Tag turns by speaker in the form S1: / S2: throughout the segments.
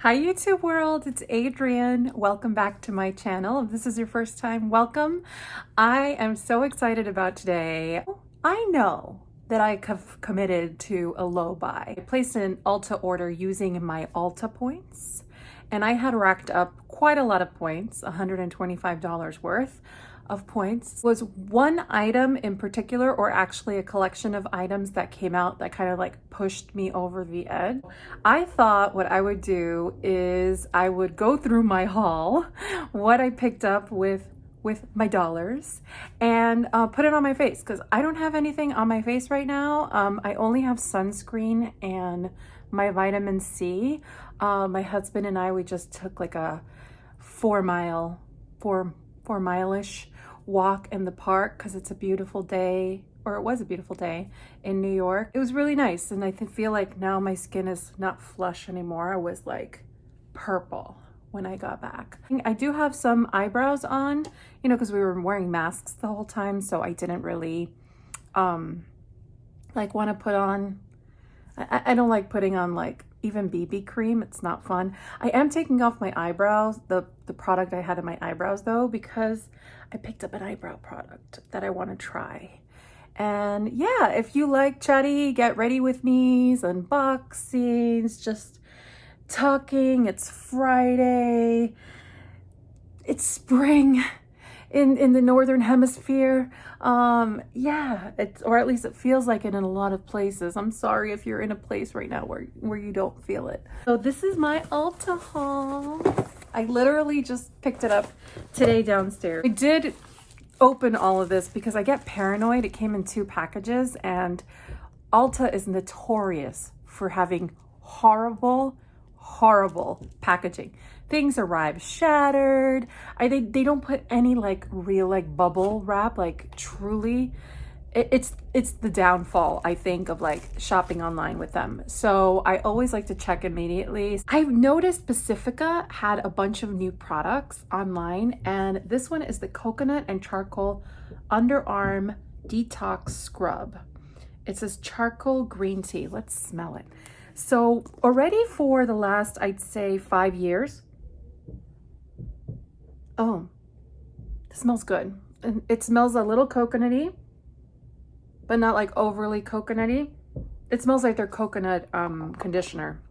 S1: Hi YouTube world, it's Adrienne. Welcome back to my channel. If this is your first time, welcome. I am so excited about today. I know that I have committed to a low buy. I placed an Ulta order using my Ulta points, and I had racked up quite a lot of points, $125 worth of points. Was one item in particular, or actually a collection of items that came out that kind of like pushed me over the edge. I thought what I would do is I would go through my haul, what I picked up with my dollars, and put it on my face, because I don't have anything on my face right now. I only have sunscreen and my vitamin C. My husband and I, we just took like a 4 mile-ish walk in the park because it's a beautiful day, or it was a beautiful day in New York. It was really nice, and I feel like now my skin is not flush anymore. I was like purple when I got back. I do have some eyebrows on, you know, because we were wearing masks the whole time, so I didn't really like want to put on, I don't like putting on like even BB cream. It's not fun. I am taking off my eyebrows, the product I had in my eyebrows though, because I picked up an eyebrow product that I want to try. And yeah, if you like Chatty, get ready with me's, unboxings, just talking. It's Friday. It's spring in the northern hemisphere. Yeah, or at least it feels like it in a lot of places. I'm sorry if you're in a place right now where you don't feel it. So this is my Ulta haul. I literally just picked it up today downstairs. I did open all of this because I get paranoid. It came in 2 packages, and Ulta is notorious for having horrible packaging. Things arrive shattered. They don't put any like real like bubble wrap, like truly. It's the downfall, I think, of like shopping online with them. So I always like to check immediately. I've noticed Pacifica had a bunch of new products online, and this one is the coconut and charcoal underarm detox scrub. It says charcoal green tea. Let's smell it. So already for the last, I'd say 5 years. Oh, it smells good. And it smells a little coconutty, but not like overly coconutty. It smells like their coconut conditioner.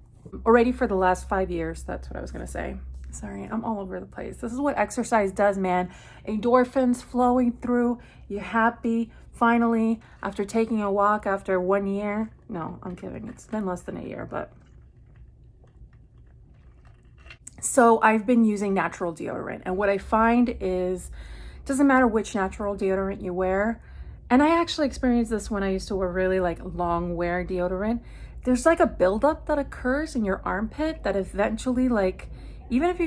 S1: Already for the last 5 years, that's what I was gonna say. Sorry, I'm all over the place. This is what exercise does, man. Endorphins flowing through, you're happy. Finally, after taking a walk after 1 year. No, I'm kidding, it's been less than a year, but. So I've been using natural deodorant, and what I find is, doesn't matter which natural deodorant you wear, and I actually experienced this when I used to wear really like long wear deodorant, there's like a buildup that occurs in your armpit that eventually, like, even if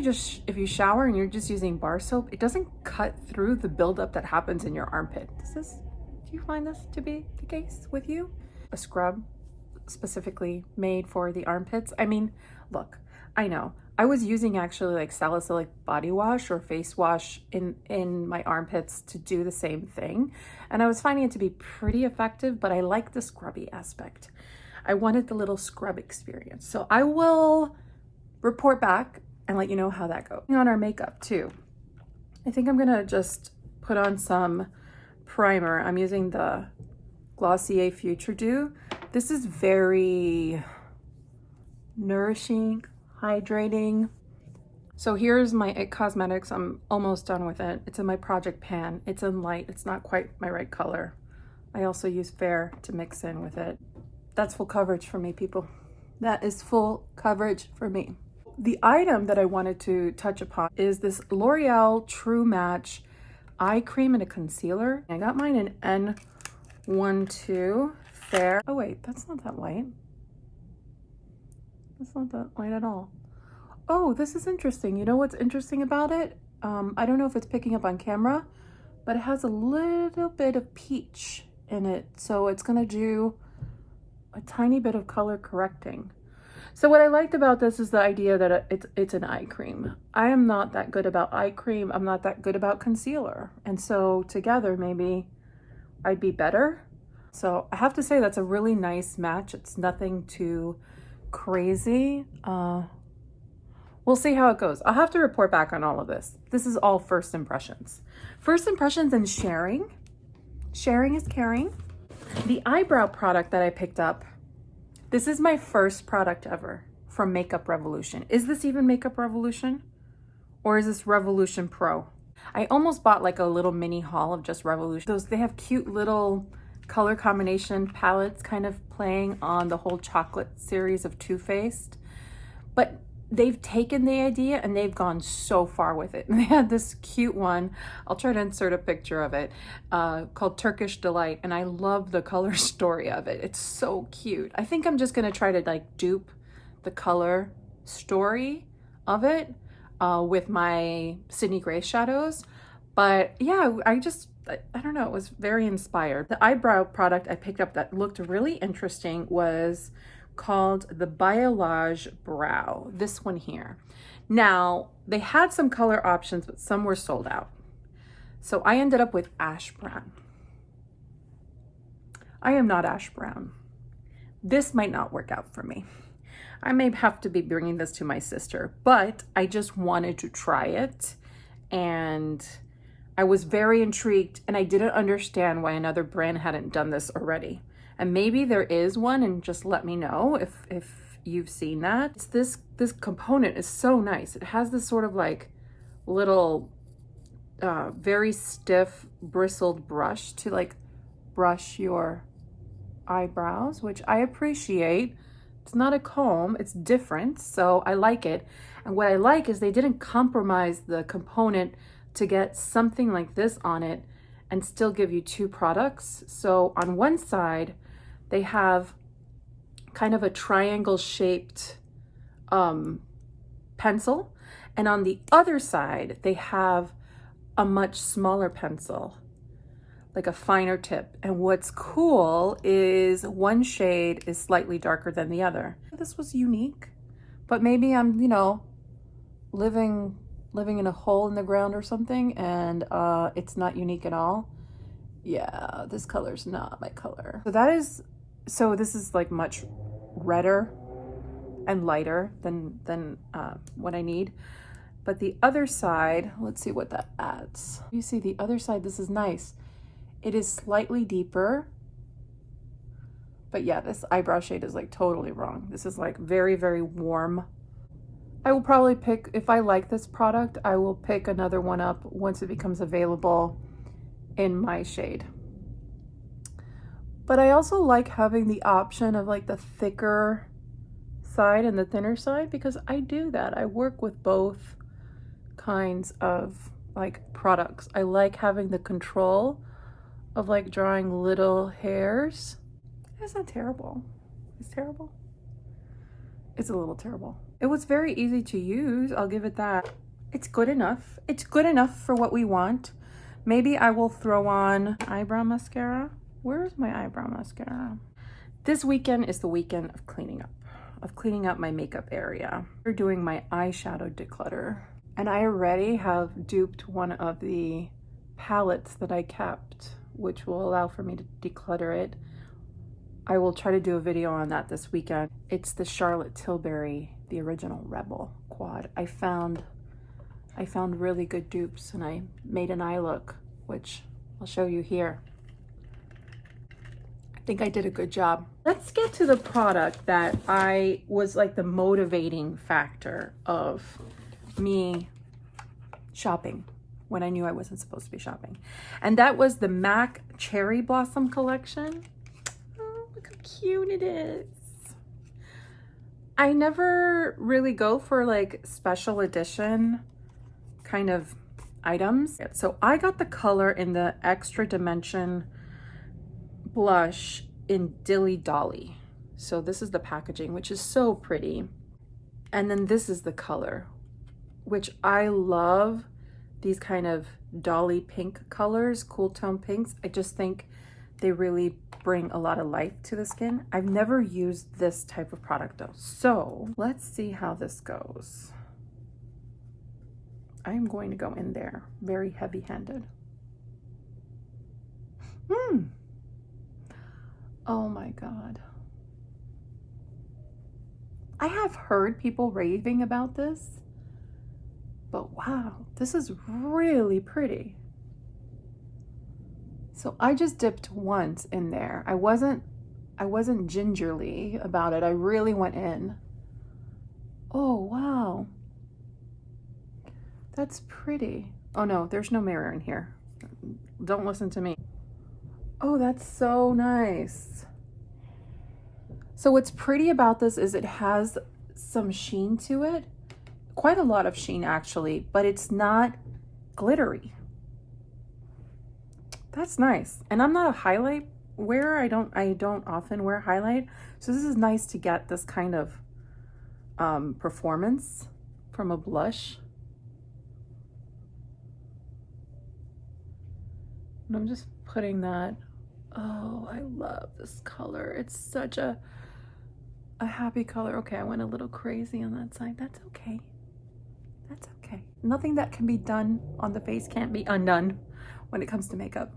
S1: you shower and you're just using bar soap, it doesn't cut through the buildup that happens in your armpit. Do you find this to be the case with you? A scrub specifically made for the armpits. I mean, look, I know I was using actually like salicylic body wash or face wash in my armpits to do the same thing, and I was finding it to be pretty effective, but I like the scrubby aspect. I wanted the little scrub experience. So I will report back and let you know how that goes. On our makeup too, I think I'm gonna just put on some primer. I'm using the Glossier Future Dew. This is very nourishing, hydrating. So here's my IT Cosmetics. I'm almost done with it. It's in my project pan. It's in light. It's not quite my right color. I also use Fair to mix in with it. That's full coverage for me, people. That is full coverage for me. The item that I wanted to touch upon is this L'Oreal True Match eye cream and a concealer. I got mine in N12 Fair. Oh wait, that's not that light. It's not that light at all. Oh, this is interesting. You know what's interesting about it? I don't know if it's picking up on camera, but it has a little bit of peach in it. So it's gonna do a tiny bit of color correcting. So what I liked about this is the idea that it's an eye cream. I am not that good about eye cream. I'm not that good about concealer. And so together, maybe I'd be better. So I have to say that's a really nice match. It's nothing too crazy. We'll see how it goes. I'll have to report back on all of this. This is all first impressions. First impressions and sharing. Sharing is caring. The eyebrow product that I picked up, this is my first product ever from Makeup Revolution. Is this even Makeup Revolution? Or is this Revolution Pro? I almost bought like a little mini haul of just Revolution. They have cute little color combination palettes kind of playing on the whole chocolate series of Too Faced. But they've taken the idea and they've gone so far with it. And they had this cute one, I'll try to insert a picture of it, called Turkish Delight. And I love the color story of it. It's so cute. I think I'm just gonna try to like dupe the color story of it with my Sydney Grace shadows. But yeah, I don't know, it was very inspired. The eyebrow product I picked up that looked really interesting was called the Biolage Brow, this one here. Now, they had some color options, but some were sold out. So I ended up with ash brown. I am not ash brown. This might not work out for me. I may have to be bringing this to my sister, but I just wanted to try it. And I was very intrigued, and I didn't understand why another brand hadn't done this already. And maybe there is one, and just let me know if you've seen that. This component is so nice. It has this sort of like little very stiff bristled brush to like brush your eyebrows, which I appreciate. It's not a comb, it's different, so I like it. And what I like is they didn't compromise the component to get something like this on it and still give you two products. So on one side, they have kind of a triangle shaped pencil. And on the other side, they have a much smaller pencil, like a finer tip. And what's cool is one shade is slightly darker than the other. This was unique, but maybe I'm, you know, living in a hole in the ground or something, and it's not unique at all. Yeah, this color's not my color. So this is like much redder and lighter than what I need. But the other side, let's see what that adds. You see the other side, this is nice. It is slightly deeper, but yeah, this eyebrow shade is like totally wrong. This is like very, very warm. I will probably pick, if I like this product, I will pick another one up once it becomes available in my shade. But I also like having the option of like the thicker side and the thinner side, because I do that. I work with both kinds of like products. I like having the control of like drawing little hairs. It's not terrible. It's terrible. It's a little terrible. It was very easy to use, I'll give it that. It's good enough. It's good enough for what we want. Maybe I will throw on eyebrow mascara. Where's my eyebrow mascara? This weekend is the weekend of cleaning up my makeup area. We're doing my eyeshadow declutter. And I already have duped one of the palettes that I kept, which will allow for me to declutter it. I will try to do a video on that this weekend. It's the Charlotte Tilbury, the original Rebel quad. I found really good dupes, and I made an eye look, which I'll show you here. I think I did a good job. Let's get to the product that I was like the motivating factor of me shopping when I knew I wasn't supposed to be shopping. And that was the MAC Cherry Blossom collection. Oh, look how cute it is. I never really go for like special edition kind of items. So I got the color in the Extra Dimension blush in Dilly Dolly. So this is the packaging, which is so pretty. And then this is the color, which I love, these kind of dolly pink colors, cool tone pinks. I just think they really bring a lot of life to the skin. I've never used this type of product though. So let's see how this goes. I'm going to go in there very heavy-handed. Oh my God. I have heard people raving about this, But wow, this is really pretty. So I just dipped once in there. I wasn't gingerly about it. I really went in. Oh, wow. That's pretty. Oh no, there's no mirror in here. Don't listen to me. Oh, that's so nice. So what's pretty about this is it has some sheen to it. Quite a lot of sheen actually, but it's not glittery. That's nice. And I'm not a highlight wearer. I don't often wear highlight. So this is nice to get this kind of performance from a blush. And I'm just putting that. Oh, I love this color. It's such a happy color. Okay, I went a little crazy on that side. That's okay. That's okay. Nothing that can be done on the face can't be undone when it comes to makeup.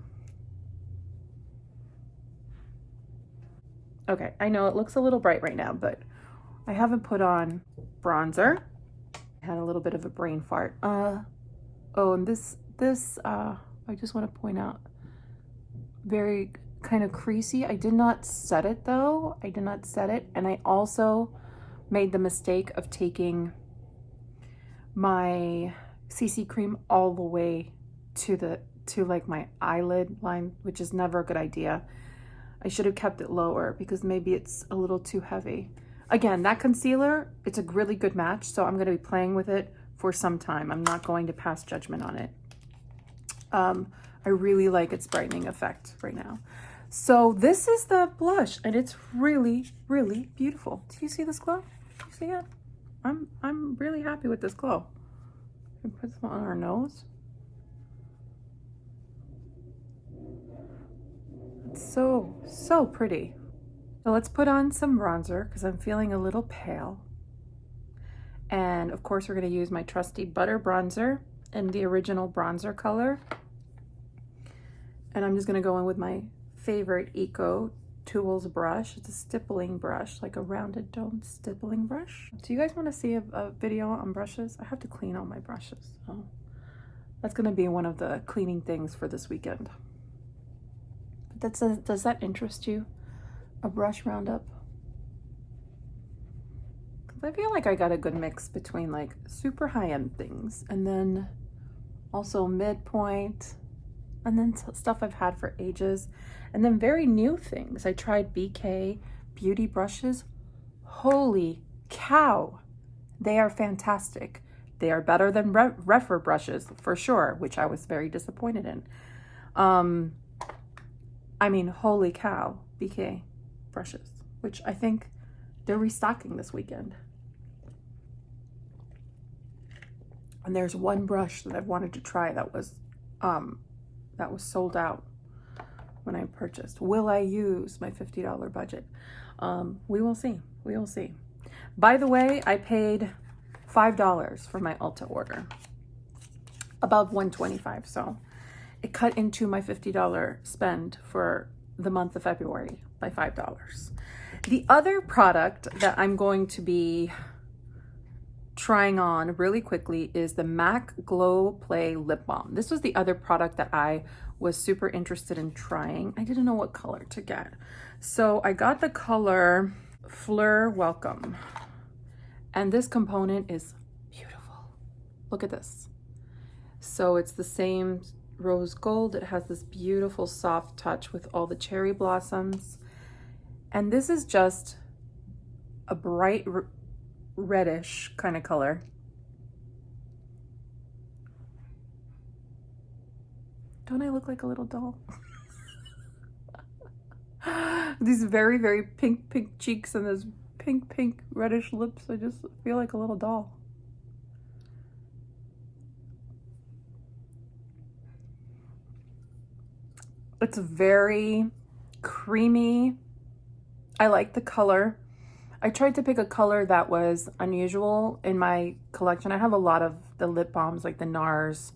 S1: Okay, I know it looks a little bright right now, but I haven't put on bronzer. I had a little bit of a brain fart. Oh, and this I just want to point out, very kind of creasy. I did not set it though. I did not set it. And I also made the mistake of taking my CC cream all the way to like my eyelid line, which is never a good idea. I should have kept it lower because maybe it's a little too heavy. Again, that concealer, it's a really good match, so I'm going to be playing with it for some time. I'm not going to pass judgment on it. I really like its brightening effect right now. So this is the blush, and it's really, really beautiful. Do you see this glow? Do you see it? I'm really happy with this glow. We put this on our nose. It's so pretty. So let's put on some bronzer because I'm feeling a little pale. And of course, we're going to use my trusty butter bronzer in the original bronzer color. And I'm just going to go in with my favorite Eco Tools brush. It's a stippling brush, like a rounded dome stippling brush. Do you guys want to see a video on brushes? I have to clean all my brushes. So that's going to be one of the cleaning things for this weekend. Does that interest you? A brush roundup? Because I feel like I got a good mix between like super high-end things and then also midpoint, and then stuff I've had for ages, and then very new things. I tried BK beauty brushes. Holy cow, they are fantastic. They are better than Refer brushes for sure, which I was very disappointed in. I mean, holy cow, BK brushes, which I think they're restocking this weekend. And there's one brush that I've wanted to try that was sold out when I purchased. Will I use my $50 budget? We will see. We will see. By the way, I paid $5 for my Ulta order, above $125, so it cut into my $50 spend for the month of February by $5. The other product that I'm going to be trying on really quickly is the MAC Glow Play Lip Balm. This was the other product that I was super interested in trying. I didn't know what color to get. So I got the color Fleur Welcome. And this component is beautiful. Look at this. So it's the same rose gold. It has this beautiful soft touch with all the cherry blossoms. And this is just a bright reddish kind of color. Don't I look like a little doll? These very, very pink cheeks and this pink reddish lips. I just feel like a little doll. It's very creamy. I like the color. I tried to pick a color that was unusual in my collection. I have a lot of the lip balms, like the NARS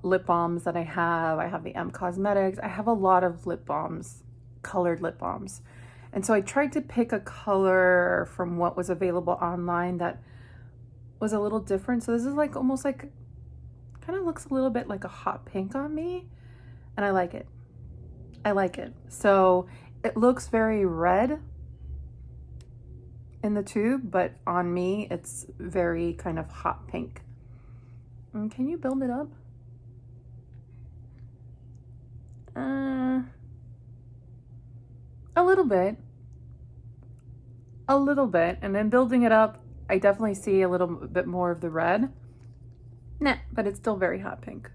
S1: lip balms that I have. I have the M Cosmetics. I have a lot of lip balms, colored lip balms. And so I tried to pick a color from what was available online that was a little different. So this is like almost like, kind of looks a little bit like a hot pink on me, and I like it. I like it. So it looks very red in the tube, but on me it's very kind of hot pink. And can you build it up? A little bit. A little bit. And then building it up, I definitely see a little bit more of the red. Nah, but it's still very hot pink.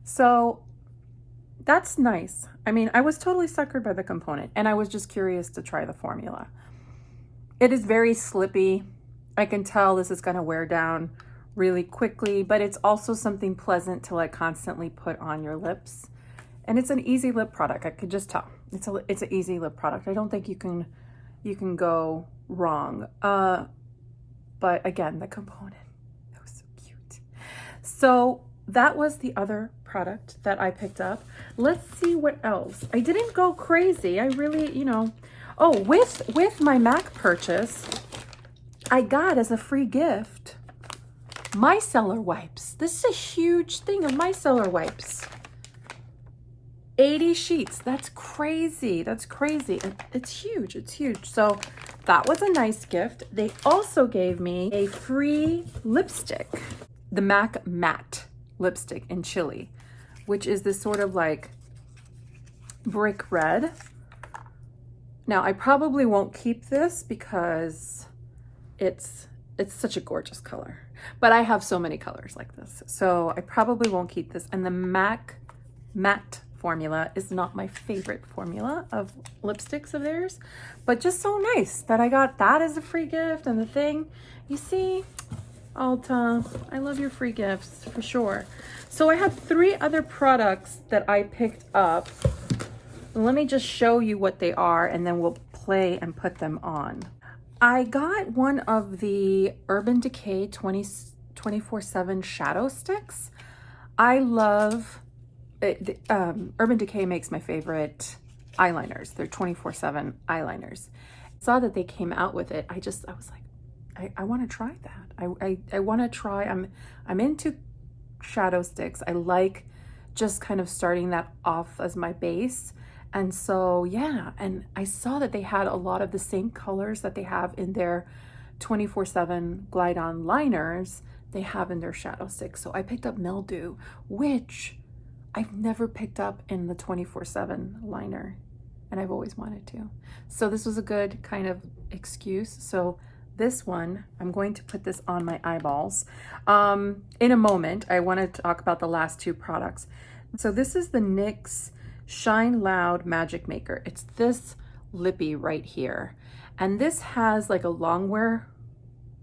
S1: So that's nice. I mean, I was totally suckered by the component, and I was just curious to try the formula. It is very slippy. I can tell this is going to wear down really quickly, but it's also something pleasant to like constantly put on your lips. And it's an easy lip product. I could just tell. It's an easy lip product. I don't think you can go wrong. But again, the component, that was so cute. So that was the other product that I picked up. Let's see what else. I didn't go crazy. I really, you know, oh, with my MAC purchase, I got as a free gift micellar wipes. This is a huge thing of micellar wipes. 80 sheets. That's crazy. That's crazy. It's huge. It's huge. So that was a nice gift. They also gave me a free lipstick, the MAC Matte lipstick in Chili, which is this sort of like brick red. Now I probably won't keep this because it's such a gorgeous color, but I have so many colors like this, so I probably won't keep this. And the MAC Matte formula is not my favorite formula of lipsticks of theirs, but just so nice that I got that as a free gift. And the thing, you see, Ulta, I love your free gifts for sure. So I have 3 other products that I picked up. Let me just show you what they are, and then we'll play and put them on. I got one of the Urban Decay 24/7 shadow sticks. I love it. Urban Decay makes my favorite eyeliners. They're 24/7 eyeliners. I saw that they came out with it. I was like, I want to try that. I want to try. I'm into shadow sticks. I like just kind of starting that off as my base. And so, yeah, and I saw that they had a lot of the same colors that they have in their 24/7 Glide On liners, they have in their shadow sticks. So I picked up Mildew, which I've never picked up in the 24/7 liner, and I've always wanted to. So this was a good kind of excuse. So this one, I'm going to put this on my eyeballs. In a moment, I want to talk about the last 2 products. So this is the NYX Shine Loud Magic Maker. It's this lippy right here. And this has like a longwear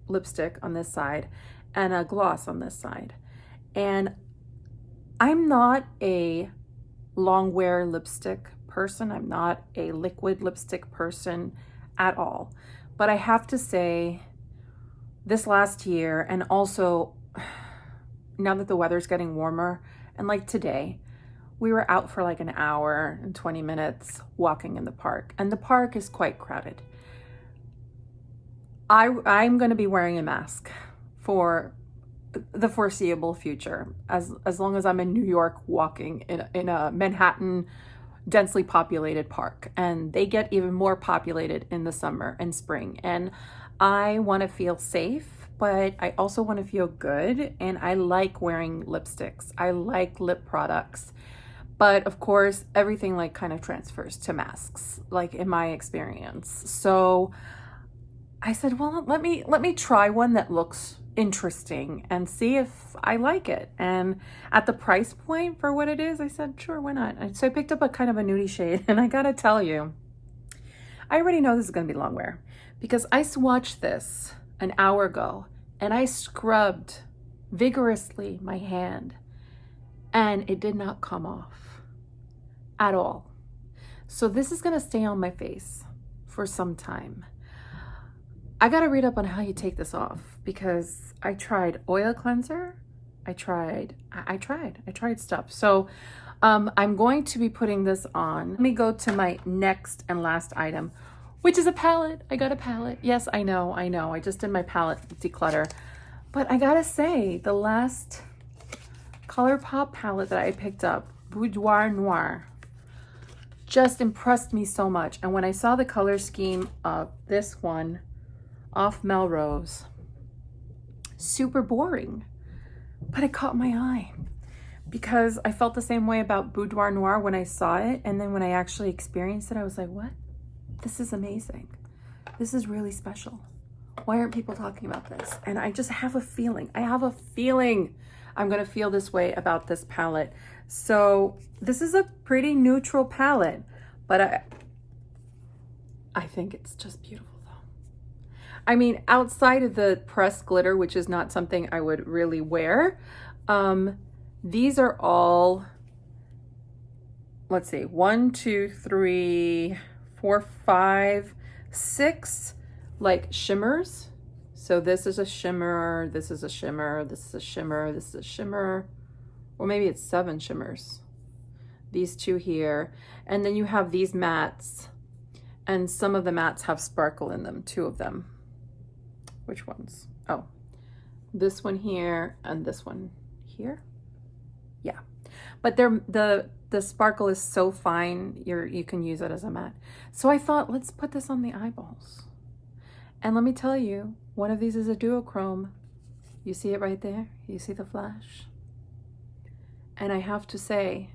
S1: lipstick on this side and a gloss on this side. And I'm not a longwear lipstick person. I'm not a liquid lipstick person at all. But I have to say, this last year, and also now that the weather's getting warmer, and like today, we were out for like an hour and 20 minutes walking in the park, and the park is quite crowded. I'm going to be wearing a mask for the foreseeable future, as long as I'm in New York walking in a Manhattan densely populated park, and they get even more populated in the summer and spring. And I want to feel safe, but I also want to feel good, and I like wearing lipsticks. I like lip products. But of course, everything like kind of transfers to masks, like in my experience. So I said, well, let me try one that looks interesting and see if I like it. And at the price point for what it is, I said, sure, why not? And so I picked up a kind of a nudie shade, and I gotta tell you, I already know this is gonna be long wear because I swatched this an hour ago and I scrubbed vigorously my hand and it did not come off at all. So this is gonna stay on my face for some time. I gotta read up on how you take this off because I tried oil cleanser, I tried stuff. So I'm going to be putting this on. Let me go to my next and last item, which is a palette. I got a palette. Yes, I know. I just did my palette declutter. But I gotta say, the last Colourpop palette that I picked up, Boudoir Noir, just impressed me so much. And when I saw the color scheme of this one off Melrose, super boring, but it caught my eye because I felt the same way about Boudoir Noir when I saw it. And then when I actually experienced it, I was like, what? This is amazing. This is really special. Why aren't people talking about this? And I just have a feeling. I have a feeling I'm going to feel this way about this palette. So this is a pretty neutral palette, but I think it's just beautiful though. I mean, outside of the pressed glitter, which is not something I would really wear, these are all, let's see, 1, 2, 3, 4, 5, 6 like shimmers. So this is a shimmer, this is a shimmer, this is a shimmer, this is a shimmer, or maybe it's 7 shimmers. These 2 here, and then you have these mattes, and some of the mattes have sparkle in them, 2 of them. Which ones? Oh, this one here and this one here. Yeah, but the sparkle is so fine, you can use it as a matte. So I thought, let's put this on the eyeballs. And let me tell you, one of these is a duochrome. You see it right there? You see the flash? And I have to say,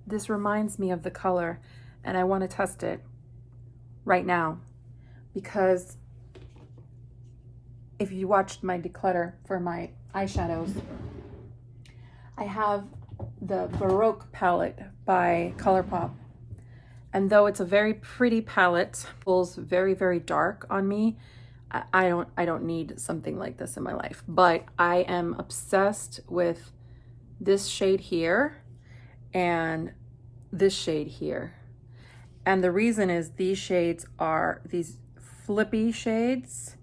S1: this reminds me of the color, and I want to test it right now because if you watched my declutter for my eyeshadows, I have the Baroque palette by Colourpop. And though it's a very pretty palette, it feels very, very dark on me. I don't need something like this in my life, but I am obsessed with this shade here and this shade here. And the reason is these shades are these flippy shades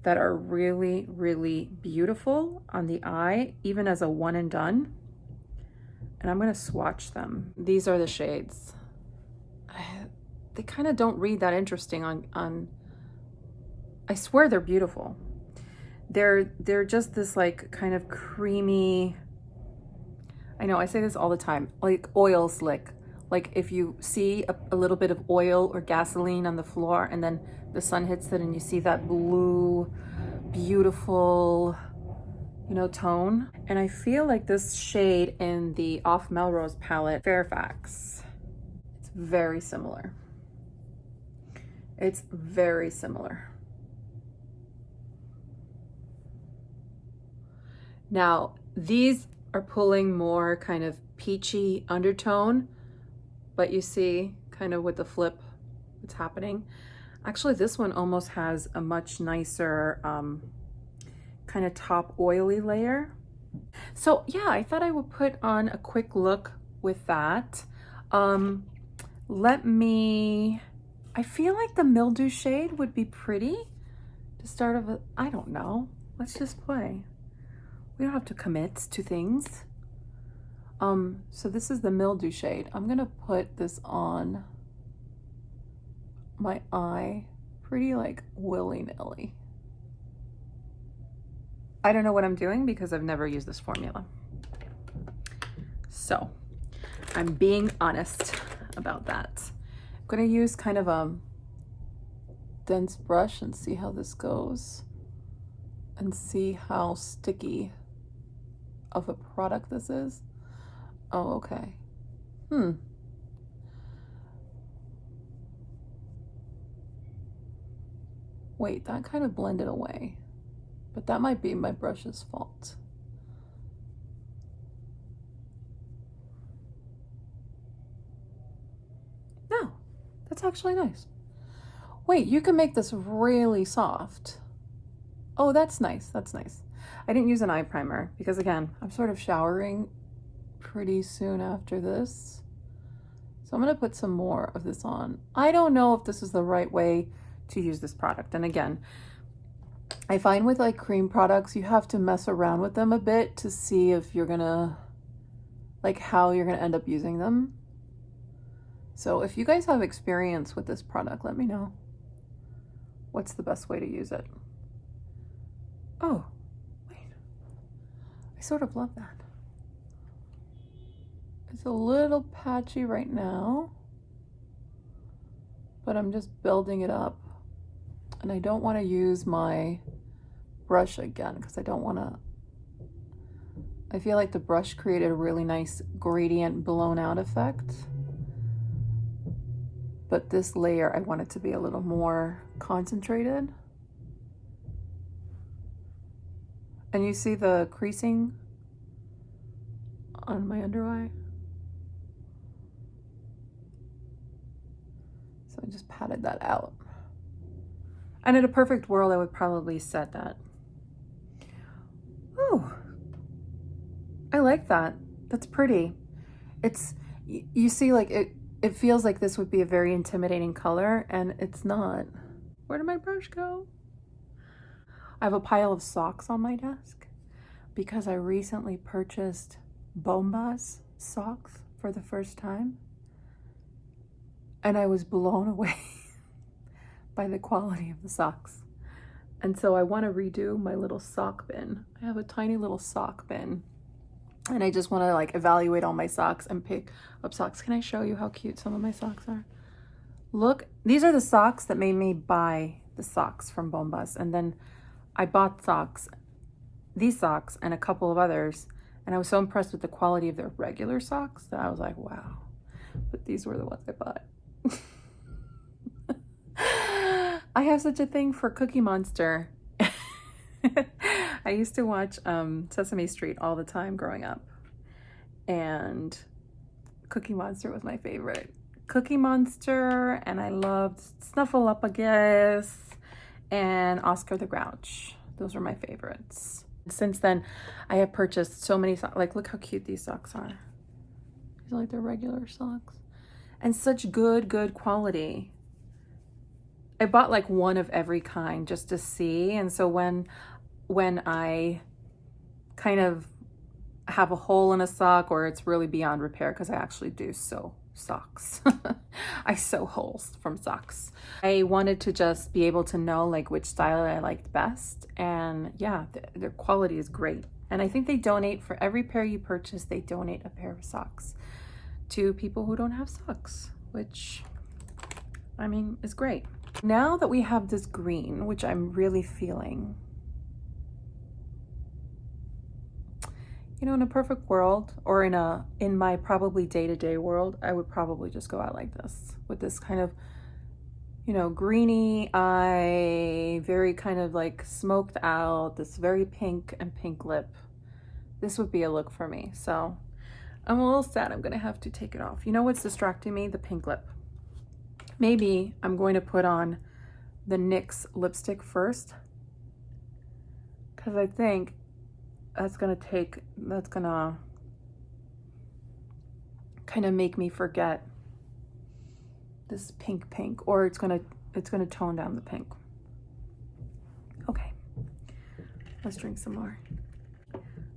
S1: that are really, really beautiful on the eye, even as a one and done. And I'm gonna swatch them. These are the shades. They kind of don't read that interesting on I swear they're beautiful. They're just this like kind of creamy, I know I say this all the time, like oil slick. Like if you see a little bit of oil or gasoline on the floor and then the sun hits it and you see that blue, beautiful, you know, tone. And I feel like this shade in the Off Melrose palette, Fairfax, it's very similar. It's very similar. Now, these are pulling more kind of peachy undertone, but you see kind of with the flip what's happening. Actually, this one almost has a much nicer kind of top oily layer. So yeah, I thought I would put on a quick look with that. I feel like the mildew shade would be pretty to start off. I don't know. Let's just play. We don't have to commit to things. So this is the mildew shade. I'm gonna put this on my eye pretty like willy-nilly. I don't know what I'm doing because I've never used this formula. So I'm being honest about that. I'm gonna use kind of a dense brush and see how this goes and see how sticky of a product this is. Oh, okay. Wait, that kind of blended away, but that might be my brush's fault. No, that's actually nice. Wait, you can make this really soft. Oh, that's nice. That's nice. I didn't use an eye primer because again, I'm sort of showering pretty soon after this. So I'm gonna put some more of this on. I don't know if this is the right way to use this product. And again, I find with like cream products, you have to mess around with them a bit to see if you're gonna, like how you're gonna end up using them. So if you guys have experience with this product, let me know. what's the best way to use it? Oh, wait. I sort of love that. It's a little patchy right now, but I'm just building it up. And I don't want to use my brush again because I don't want to. I feel like the brush created a really nice gradient blown out effect. But this layer, I want it to be a little more concentrated. And you see the creasing on my under eye? So I just patted that out. And in a perfect world, I would probably set that. Ooh, I like that. That's pretty. It's, you see, like it feels like this would be a very intimidating color, and it's not. Where did my brush go? I have a pile of socks on my desk because I recently purchased Bombas socks for the first time. And I was blown away by the quality of the socks. And so I want to redo my little sock bin. I have a tiny little sock bin. And I just want to like evaluate all my socks and pick up socks. Can I show you how cute some of my socks are? Look, these are the socks that made me buy the socks from Bombas. And then I bought socks, these socks and a couple of others. And I was so impressed with the quality of their regular socks that I was like, wow. But these were the ones I bought. I have such a thing for Cookie Monster. I used to watch Sesame Street all the time growing up, and Cookie Monster was my favorite. Cookie Monster, and I loved Snuffleupagus and Oscar the Grouch. Those were my favorites. Since then, I have purchased so many socks. Like, look how cute these socks are. These are like their regular socks. And such good quality. I bought like one of every kind just to see. And so when I kind of have a hole in a sock or it's really beyond repair, because I actually do sew socks. I sew holes from socks. I wanted to just be able to know like which style I liked best. And yeah, their quality is great. And I think they donate, for every pair you purchase, they donate a pair of socks to people who don't have socks, which, I mean, is great. Now that we have this green, which I'm really feeling, you know, in a perfect world, or in my probably day-to-day world, I would probably just go out like this with this kind of, you know, greeny eye, very kind of like smoked out, this very pink and pink lip. This would be a look for me. So I'm a little sad I'm gonna have to take it off. You know what's distracting me? The pink lip. Maybe I'm going to put on the NYX lipstick first, because I think that's gonna kind of make me forget this pink, or it's gonna tone down the pink. Okay, let's drink some more.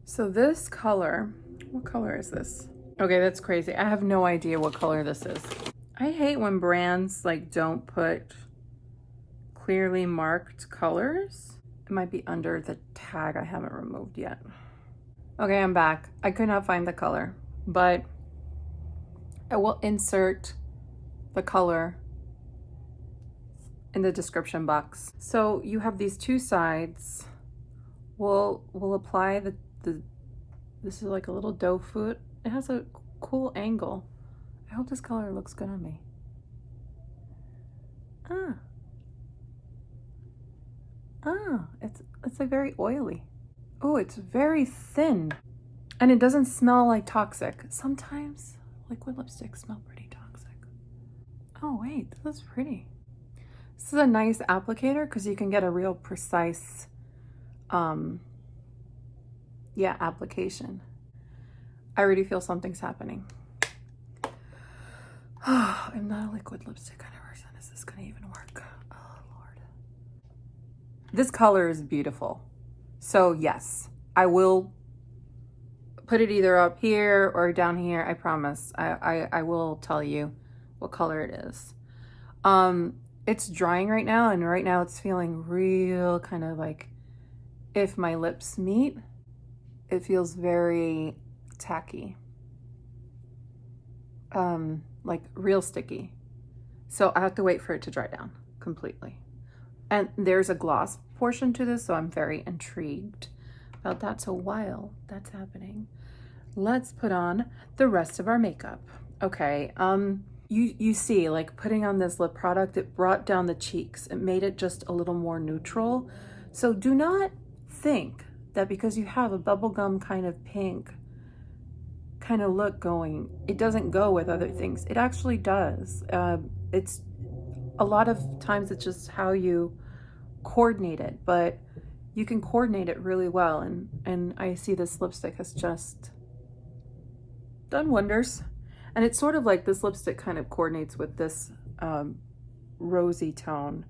S1: So this color, what color is this? Okay, that's crazy. I have no idea what color this is. I hate when brands like don't put clearly marked colors. It might be under the tag I haven't removed yet. Okay, I'm back. I could not find the color, but I will insert the color in the description box. So you have these two sides. We'll apply the this is like a little doe foot. It has a cool angle. I hope this color looks good on me. It's like very oily. Oh, it's very thin. And it doesn't smell like toxic. Sometimes liquid lipsticks smell pretty toxic. Oh wait, this is pretty. This is a nice applicator because you can get a real precise application. I already feel something's happening. I'm not a liquid lipstick kind of person. Is this gonna even work? Oh Lord. This color is beautiful. So yes, I will put it either up here or down here. I promise. I will tell you what color it is. it's drying right now, and right now it's feeling real kind of like, if my lips meet, it feels very tacky. Like real sticky. So I have to wait for it to dry down completely. And there's a gloss portion to this, so I'm very intrigued about that. So while that's happening, let's put on the rest of our makeup. Okay, you see, like putting on this lip product, it brought down the cheeks. It made it just a little more neutral. So do not think that because you have a bubblegum kind of pink kind of look going, it doesn't go with other things. It actually does. It's a lot of times it's just how you coordinate it, but you can coordinate it really well, and I see this lipstick has just done wonders. And it's sort of like this lipstick kind of coordinates with this rosy tone,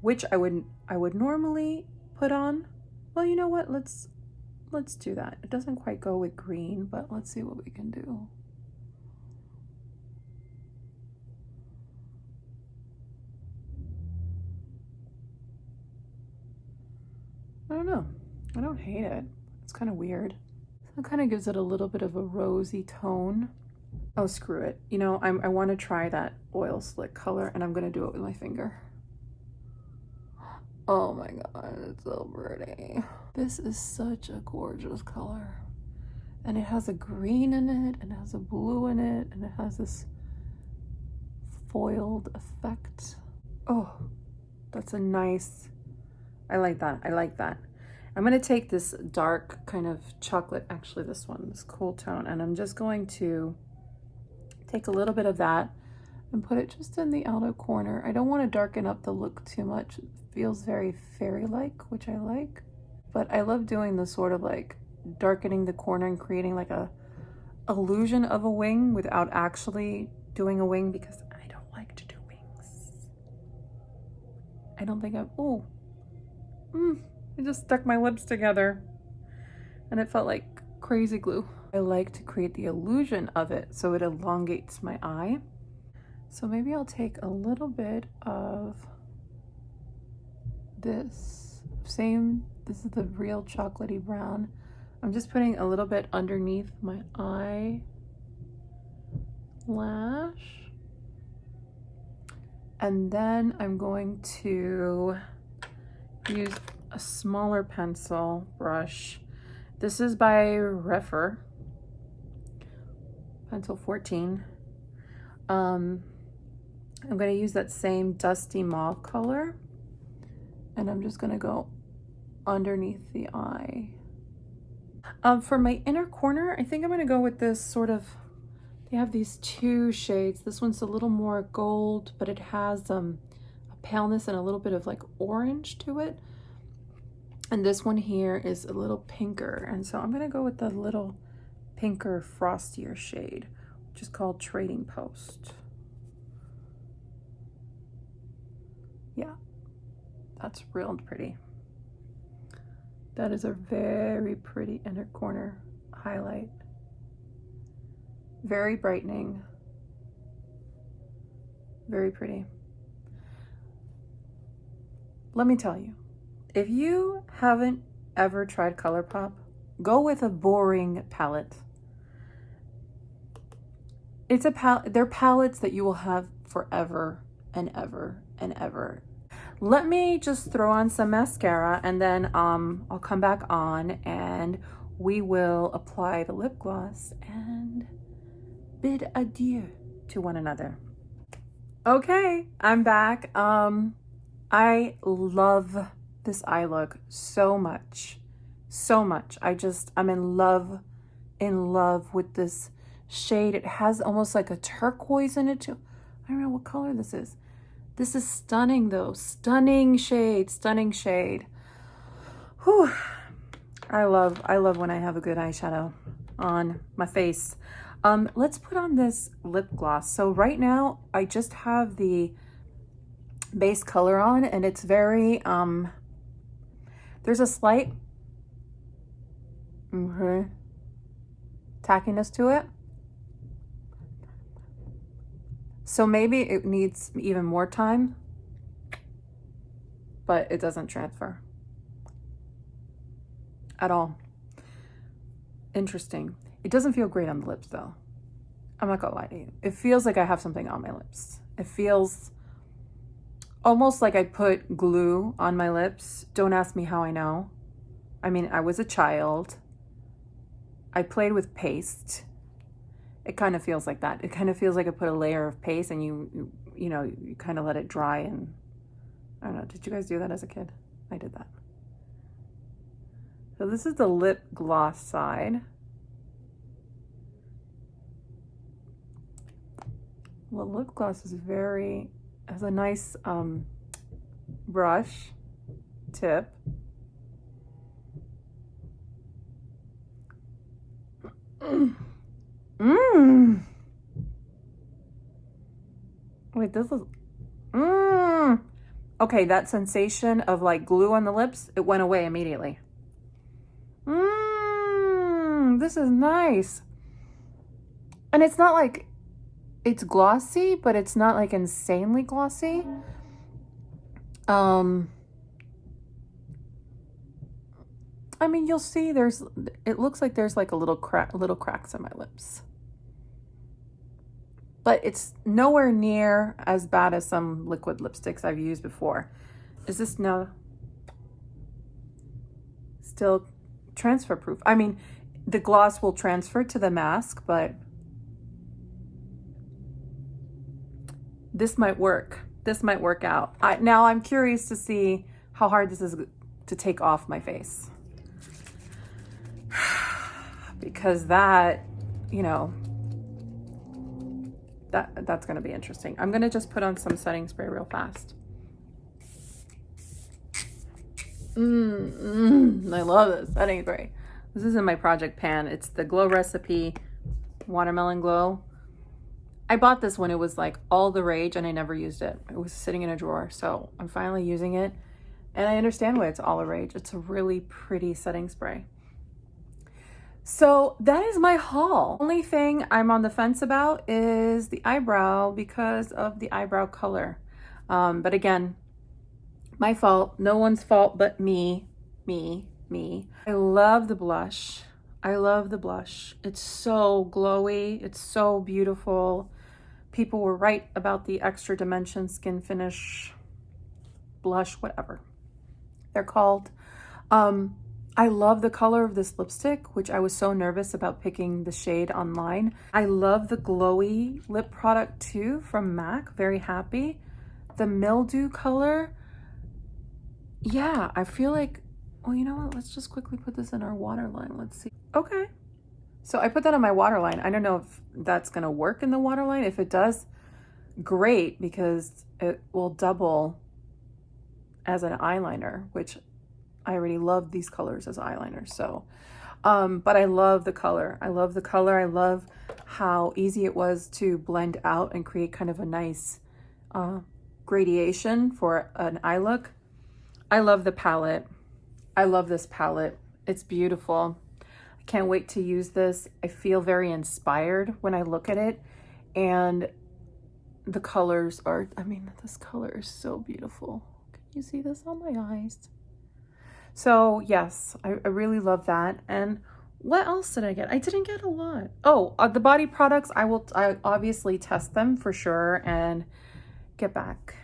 S1: which I would normally put on. Well, you know what, let's do that. It doesn't quite go with green, but let's see what we can do. I don't know. I don't hate it. It's kind of weird. It kind of gives it a little bit of a rosy tone. Oh, screw it. You know, I want to try that oil slick color, and I'm going to do it with my finger. Oh my god, it's so pretty. This is such a gorgeous color. And it has a green in it, and it has a blue in it, and it has this foiled effect. Oh, that's a nice, I like that. I like that. I'm going to take this dark kind of chocolate, actually this one, this cool tone, and I'm just going to take a little bit of that and put it just in the outer corner. I don't want to darken up the look too much. It feels very fairy-like, which I like. But I love doing the sort of like darkening the corner and creating like a illusion of a wing without actually doing a wing, because I don't like to do wings. I don't think I just stuck my lips together and it felt like crazy glue. I like to create the illusion of it so it elongates my eye. So maybe I'll take a little bit of this. This is the real chocolatey brown. I'm just putting a little bit underneath my eye lash. And then I'm going to use a smaller pencil brush. This is by Refer, pencil 14. I'm going to use that same dusty mauve color, and I'm just going to go underneath the eye. For my inner corner, I think I'm going to go with this sort of, they have these two shades. This one's a little more gold, but it has a paleness and a little bit of like orange to it. And this one here is a little pinker. And so I'm going to go with the little pinker, frostier shade, which is called Trading Post. Yeah, that's real pretty. That is a very pretty inner corner highlight. Very brightening. Very pretty. Let me tell you, if you haven't ever tried Colourpop, go with a boring palette. It's they're palettes that you will have forever and ever and ever. Let me just throw on some mascara, and then I'll come back on and we will apply the lip gloss and bid adieu to one another. Okay, I'm back. I love this eye look so much, so much. I'm in love with this shade. It has almost like a turquoise in it too. I don't know what color this is. This is stunning though. Stunning shade, stunning shade. Whew. I love when I have a good eyeshadow on my face. Let's put on this lip gloss. So right now I just have the base color on, and it's very, there's a slight tackiness to it. So maybe it needs even more time, but it doesn't transfer at all. Interesting. It doesn't feel great on the lips though. I'm not gonna lie to you. It feels like I have something on my lips. It feels almost like I put glue on my lips. Don't ask me how I know. I mean, I was a child. I played with paste. It kind of feels like that. It kind of feels like I put a layer of paste and you kind of let it dry, and I don't know. Did you guys do that as a kid? I did that. So this is the lip gloss side. Well, lip gloss is has a nice brush tip. Wait, this is okay, that sensation of like glue on the lips, it went away immediately. This is nice. And it's not like it's glossy, but it's not like insanely glossy. I mean, you'll see it looks like there's like little cracks in my lips. But it's nowhere near as bad as some liquid lipsticks I've used before. Is this now still transfer proof? I mean, the gloss will transfer to the mask, but this might work. This might work out. Now I'm curious to see how hard this is to take off my face. Because that, you know, that's going to be interesting. I'm going to just put on some setting spray real fast. I love this setting spray. This is in my project pan. It's the Glow Recipe Watermelon Glow. I bought this when it was like all the rage and I never used it. It was sitting in a drawer. So I'm finally using it and I understand why it's all the rage. It's a really pretty setting spray. So that is my haul. Only thing I'm on the fence about is the eyebrow because of the eyebrow color. But again, my fault. No one's fault but me. I love the blush. I love the blush. It's so glowy. It's so beautiful. People were right about the Extra Dimension Skin Finish blush, whatever they're called. I love the color of this lipstick, which I was so nervous about picking the shade online. I love the glowy lip product too from MAC. Very happy. The mildew color. Yeah, I feel like, well, you know what? Let's just quickly put this in our waterline. Let's see. Okay. So I put that on my waterline. I don't know if that's going to work in the waterline. If it does, great, because it will double as an eyeliner, which I already love these colors as eyeliners. So, but I love the color. I love the color. I love how easy it was to blend out and create kind of a nice gradation for an eye look. I love the palette. I love this palette. It's beautiful. I can't wait to use this. I feel very inspired when I look at it. And the colors are, I mean, this color is so beautiful. Can you see this on my eyes? So yes, I really love that. And what else did I get? I didn't get a lot. Oh, the body products, I obviously test them for sure and get back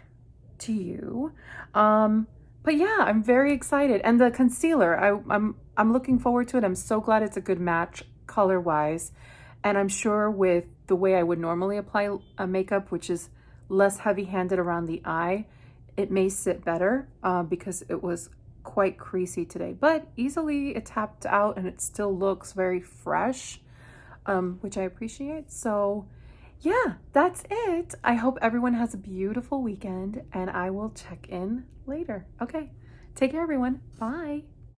S1: to you. But yeah, I'm very excited. And the concealer, I'm looking forward to it. I'm so glad it's a good match color-wise. And I'm sure with the way I would normally apply a makeup, which is less heavy-handed around the eye, it may sit better because it was quite creasy today, but easily it tapped out and it still looks very fresh, which I appreciate. So yeah, that's it. I hope everyone has a beautiful weekend and I will check in later. Okay, take care everyone. Bye.